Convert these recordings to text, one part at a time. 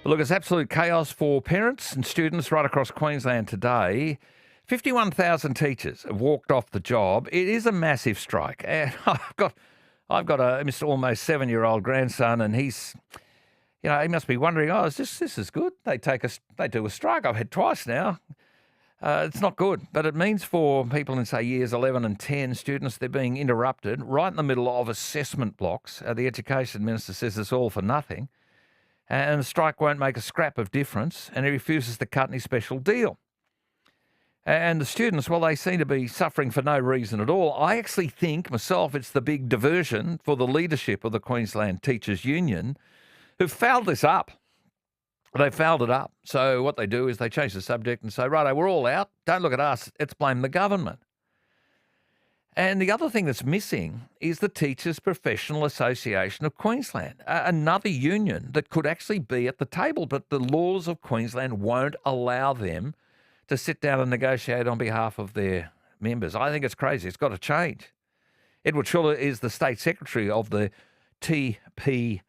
Look, it's absolute chaos for parents and students right across Queensland today. 51,000 teachers have walked off the job. It is a massive strike. And I've got a Mr. almost 7-year-old grandson, and he's, he must be wondering, this is good. They do a strike. I've had twice now. It's not good, but it means for people in, say, years 11 and 10, students, they're being interrupted right in the middle of assessment blocks. The Education Minister says it's all for nothing. And the strike won't make a scrap of difference, and he refuses to cut any special deal. And the students, well, they seem to be suffering for no reason at all. I actually think, myself, it's the big diversion for the leadership of the Queensland Teachers Union who've fouled this up. They fouled it up. So what they do is they change the subject and say, righto, we're all out. Don't look at us. Let's blame the government. And the other thing that's missing is the Teachers Professional Association of Queensland, another union that could actually be at the table, but the laws of Queensland won't allow them to sit down and negotiate on behalf of their members. I think it's crazy. It's got to change. Edward Schuller is the State Secretary of the TPAA,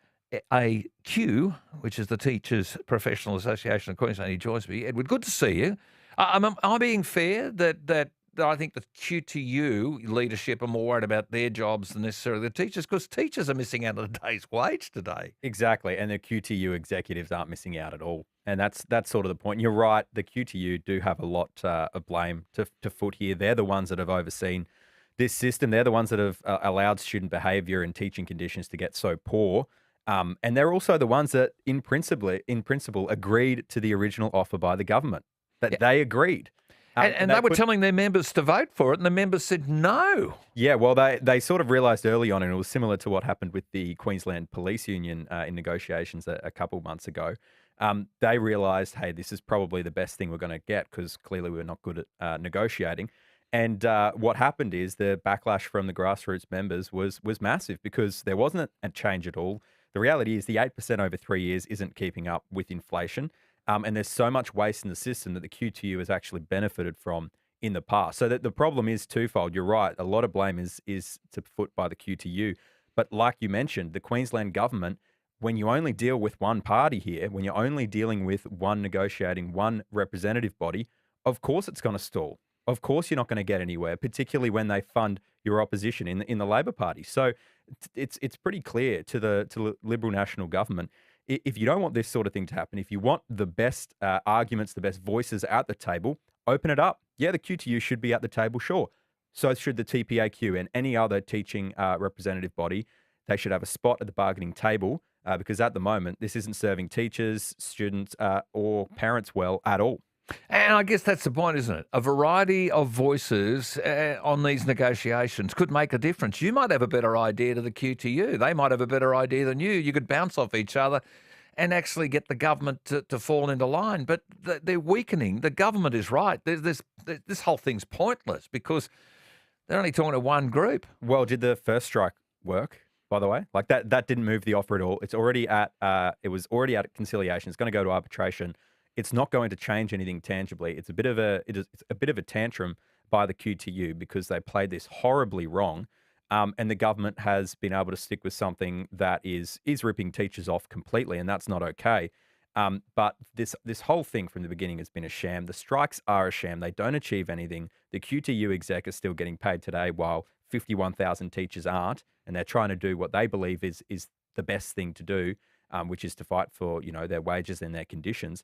which is the Teachers Professional Association of Queensland. He joins me. Edward, good to see you. Am I being fair that I think the QTU leadership are more worried about their jobs than necessarily the teachers, because teachers are missing out on a day's wage today. Exactly, and the QTU executives aren't missing out at all. And that's sort of the point. You're right, the QTU do have a lot of blame to foot here. They're the ones that have overseen this system. They're the ones that have allowed student behaviour and teaching conditions to get so poor. And they're also the ones that, in principle, agreed to the original offer by the government, that they agreed. And they were telling their members to vote for it, and the members said no. Yeah, well, they sort of realised early on, and it was similar to what happened with the Queensland Police Union in negotiations a couple months ago. They realised, hey, this is probably the best thing we're going to get, because clearly we're not good at negotiating. And what happened is the backlash from the grassroots members was massive, because there wasn't a change at all. The reality is the 8% over 3 years isn't keeping up with inflation. And there's so much waste in the system that the QTU has actually benefited from in the past. So that the problem is twofold. You're right. A lot of blame is to foot by the QTU. But like you mentioned, the Queensland government, when you only deal with one party here, when you're only dealing with one negotiating, one representative body, of course it's going to stall. Of course you're not going to get anywhere, particularly when they fund your opposition in the Labor Party. So it's pretty clear to the Liberal National Government, if you don't want this sort of thing to happen, if you want the best arguments, the best voices at the table, open it up. Yeah, the QTU should be at the table, sure. So should the TPAQ and any other teaching representative body. They should have a spot at the bargaining table, because at the moment, this isn't serving teachers, students, or parents well at all. And I guess that's the point, isn't it? A variety of voices on these negotiations could make a difference. You might have a better idea to the QTU. They might have a better idea than you. You could bounce off each other and actually get the government to fall into line. But they're weakening. The government is right. This whole thing's pointless, because they're only talking to one group. Well, did the first strike work, by the way? Like that didn't move the offer at all. It was already at conciliation. It's going to go to arbitration. It's not going to change anything tangibly. It's a bit of a tantrum by the QTU, because they played this horribly wrong, and the government has been able to stick with something that is ripping teachers off completely, and that's not okay. But this whole thing from the beginning has been a sham. The strikes are a sham. They don't achieve anything. The QTU exec is still getting paid today, while 51,000 teachers aren't, and they're trying to do what they believe is the best thing to do, which is to fight for their wages and their conditions.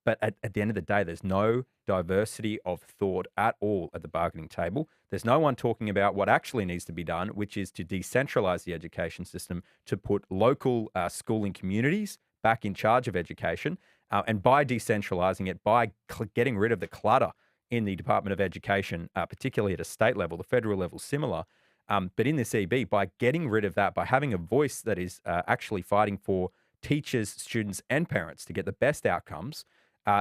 But at the end of the day, there's no diversity of thought at all at the bargaining table. There's no one talking about what actually needs to be done, which is to decentralise the education system, to put local schooling communities back in charge of education. And by decentralising it, by getting rid of the clutter in the Department of Education, particularly at a state level, the federal level similar, but in this EB, by getting rid of that, by having a voice that is actually fighting for teachers, students, and parents to get the best outcomes,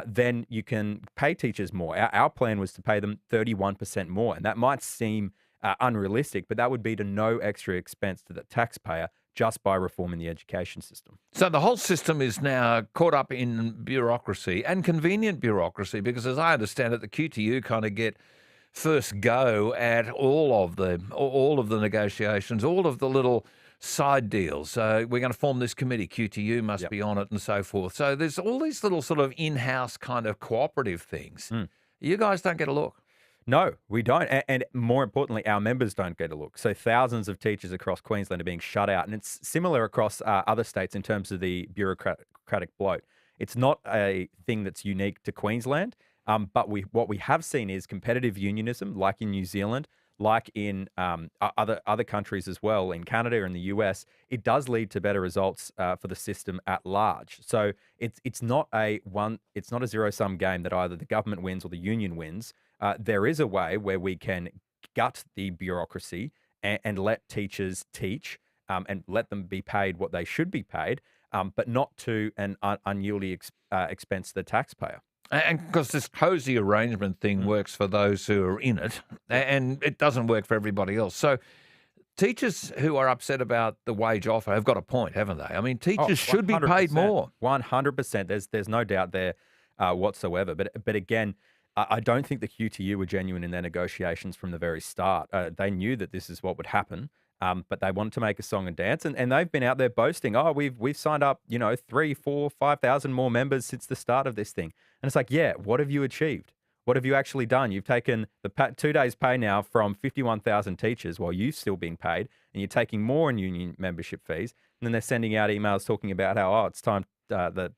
then you can pay teachers more. Our plan was to pay them 31% more, and that might seem unrealistic, but that would be to no extra expense to the taxpayer just by reforming the education system. So the whole system is now caught up in bureaucracy, and convenient bureaucracy, because as I understand it, the QTU kind of get first go at all of the negotiations, all of the little side deals. We're going to form this committee. QTU must Yep. be on it and so forth. So there's all these little sort of in-house kind of cooperative things. You guys don't get a look. No, we don't. And more importantly, our members don't get a look. So thousands of teachers across Queensland are being shut out. And it's similar across other states in terms of the bureaucratic bloat. It's not a thing that's unique to Queensland. But what we have seen is competitive unionism, like in New Zealand, like in other countries as well, in Canada and the US. It does lead to better results for the system at large. So it's not a zero-sum game that either the government wins or the union wins. There is a way where we can gut the bureaucracy and let teachers teach and let them be paid what they should be paid, but not to an unduly expense to the taxpayer. And because this cozy arrangement thing works for those who are in it, and it doesn't work for everybody else. So teachers who are upset about the wage offer have got a point, haven't they? I mean, teachers should be paid more. 100%. There's no doubt there whatsoever. But again, I don't think the QTU were genuine in their negotiations from the very start. They knew that this is what would happen. But they wanted to make a song and dance, and they've been out there boasting, "Oh, we've signed up, 3, 4, 5,000 more members since the start of this thing." And it's like, yeah, what have you achieved? What have you actually done? You've taken the 2 days' pay now from 51,000 teachers while you've still been paid, and you're taking more in union membership fees. And then they're sending out emails talking about how, it's time the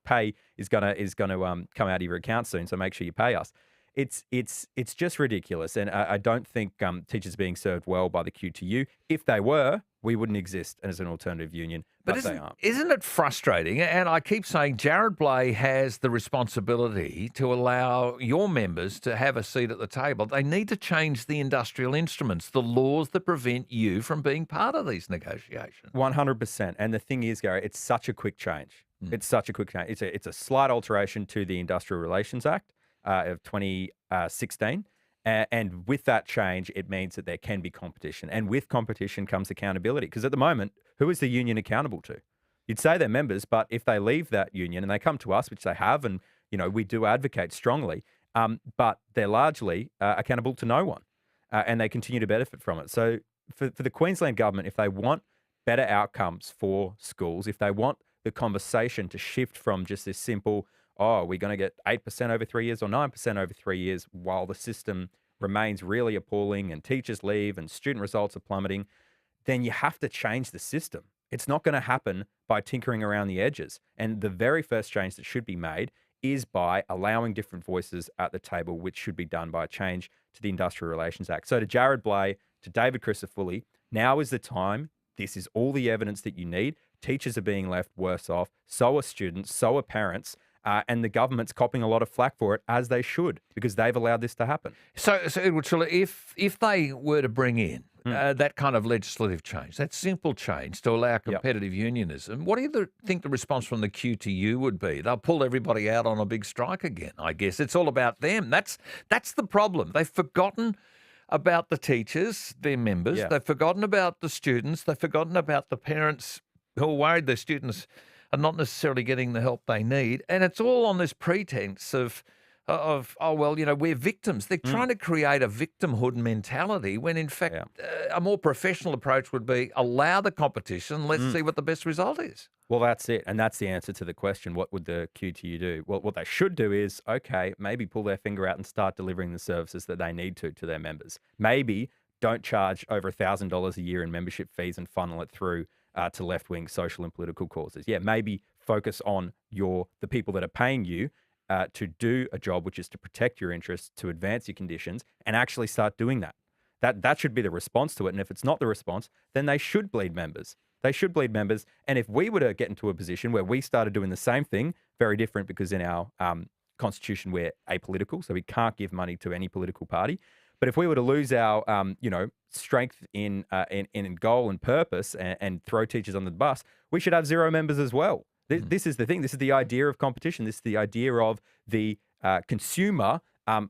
pay is gonna come out of your account soon, so make sure you pay us. It's just ridiculous, and I don't think teachers are being served well by the QTU. If they were, we wouldn't exist as an alternative union, but they aren't. Isn't it frustrating? And I keep saying Jared Blay has the responsibility to allow your members to have a seat at the table. They need to change the industrial instruments, the laws that prevent you from being part of these negotiations. 100%. And the thing is, Gary, it's such a quick change. It's such a quick change. It's a slight alteration to the Industrial Relations Act of 2016. And with that change, it means that there can be competition. And with competition comes accountability. Because at the moment, who is the union accountable to? You'd say they're members, but if they leave that union and they come to us, which they have, and we do advocate strongly, but they're largely accountable to no one. And they continue to benefit from it. So for the Queensland government, if they want better outcomes for schools, if they want the conversation to shift from just this simple, we're going to get 8% over 3 years or 9% over 3 years while the system remains really appalling and teachers leave and student results are plummeting, then you have to change the system. It's not going to happen by tinkering around the edges. And the very first change that should be made is by allowing different voices at the table, which should be done by a change to the Industrial Relations Act. So to Jared Blay, to David Crisafulli, now is the time. This is all the evidence that you need. Teachers are being left worse off. So are students. So are parents. And the government's copping a lot of flack for it, as they should, because they've allowed this to happen. So Edward Schuller, if they were to bring in that kind of legislative change, that simple change to allow competitive unionism, what do you think the response from the QTU would be? They'll pull everybody out on a big strike again, I guess. It's all about them. That's the problem. They've forgotten about the teachers, their members. Yeah. They've forgotten about the students. They've forgotten about the parents who are worried their students are not necessarily getting the help they need. And it's all on this pretense of we're victims. They're trying to create a victimhood mentality when, in fact, a more professional approach would be allow the competition. Let's see what the best result is. Well, that's it. And that's the answer to the question, what would the QTU do? Well, what they should do is, maybe pull their finger out and start delivering the services that they need to their members. Maybe don't charge over $1,000 a year in membership fees and funnel it through to left-wing social and political causes. Yeah, maybe focus on the people that are paying you to do a job, which is to protect your interests, to advance your conditions, and actually start doing that. That should be the response to it. And if it's not the response, then they should bleed members. They should bleed members. And if we were to get into a position where we started doing the same thing, very different because in our constitution we're apolitical, so we can't give money to any political party. But if we were to lose our, strength in goal and purpose and throw teachers on the bus, we should have zero members as well. This is the thing. This is the idea of competition. This is the idea of the consumer and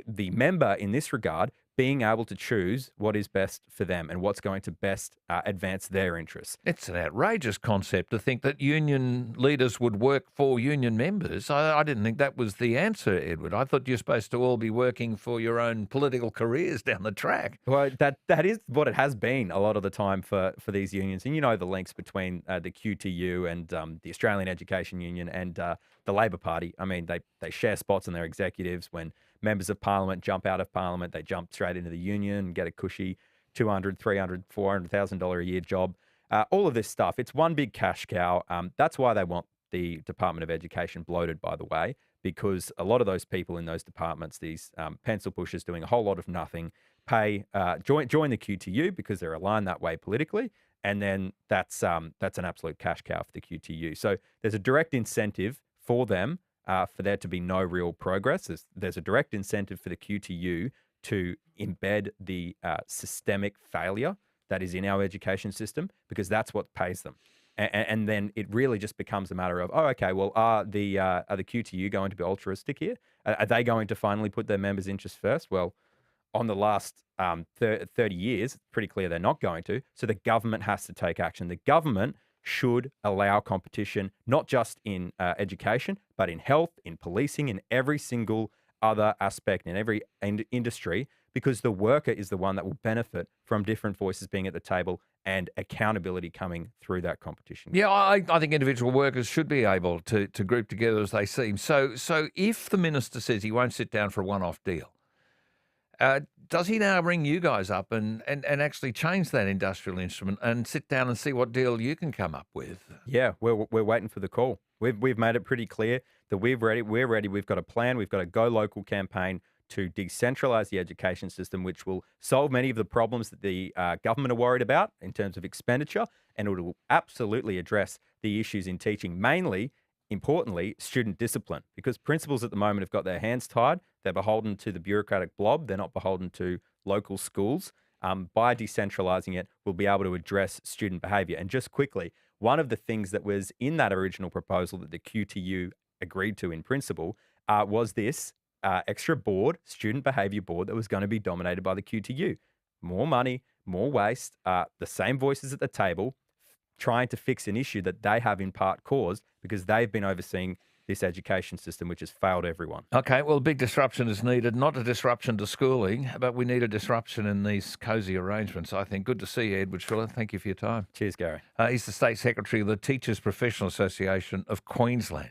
the member in this regard being able to choose what is best for them and what's going to best advance their interests. It's an outrageous concept to think that union leaders would work for union members. I didn't think that was the answer, Edward. I thought you're supposed to all be working for your own political careers down the track. Well, that is what it has been a lot of the time for these unions, and you know the links between the QTU and the Australian Education Union and the Labor Party. I mean, they share spots in their executives. When members of Parliament jump out of Parliament, they jump straight into the union and get a cushy $200,000, $300,000, $400,000 a year job. All of this stuff, it's one big cash cow. That's why they want the Department of Education bloated, by the way, because a lot of those people in those departments, these pencil pushers doing a whole lot of nothing, join the QTU because they're aligned that way politically, and then that's an absolute cash cow for the QTU. So there's a direct incentive for them for there to be no real progress. There's a direct incentive for the QTU to embed the systemic failure that is in our education system, because that's what pays them. And then it really just becomes a matter of, oh, okay, well, are the QTU going to be altruistic here? Are they going to finally put their members' interests first? Well, on the last 30 years, it's pretty clear they're not going to. So the government has to take action. The government should allow competition, not just in education, but in health, in policing, in every single other aspect, in every industry, because the worker is the one that will benefit from different voices being at the table and accountability coming through that competition. Yeah, I think individual workers should be able to group together as they seem. So if the minister says he won't sit down for a one-off deal, does he now ring you guys up and actually change that industrial instrument and sit down and see what deal you can come up with? Yeah, we're waiting for the call. We've made it pretty clear that we're ready. We've got a plan. We've got a Go Local campaign to decentralise the education system, which will solve many of the problems that the government are worried about in terms of expenditure, and it will absolutely address the issues in teaching, mainly, importantly, student discipline, because principals at the moment have got their hands tied. They're beholden to the bureaucratic blob. They're not beholden to local schools. By decentralising it, we'll be able to address student behaviour. And just quickly, one of the things that was in that original proposal that the QTU agreed to in principle was this extra board, student behaviour board, that was going to be dominated by the QTU. More money, more waste, the same voices at the table, trying to fix an issue that they have in part caused because they've been overseeing this education system, which has failed everyone. Okay, well, big disruption is needed, not a disruption to schooling, but we need a disruption in these cosy arrangements, I think. Good to see you, Edward Schuller. Thank you for your time. Cheers, Gary. He's the State Secretary of the Teachers Professional Association of Queensland.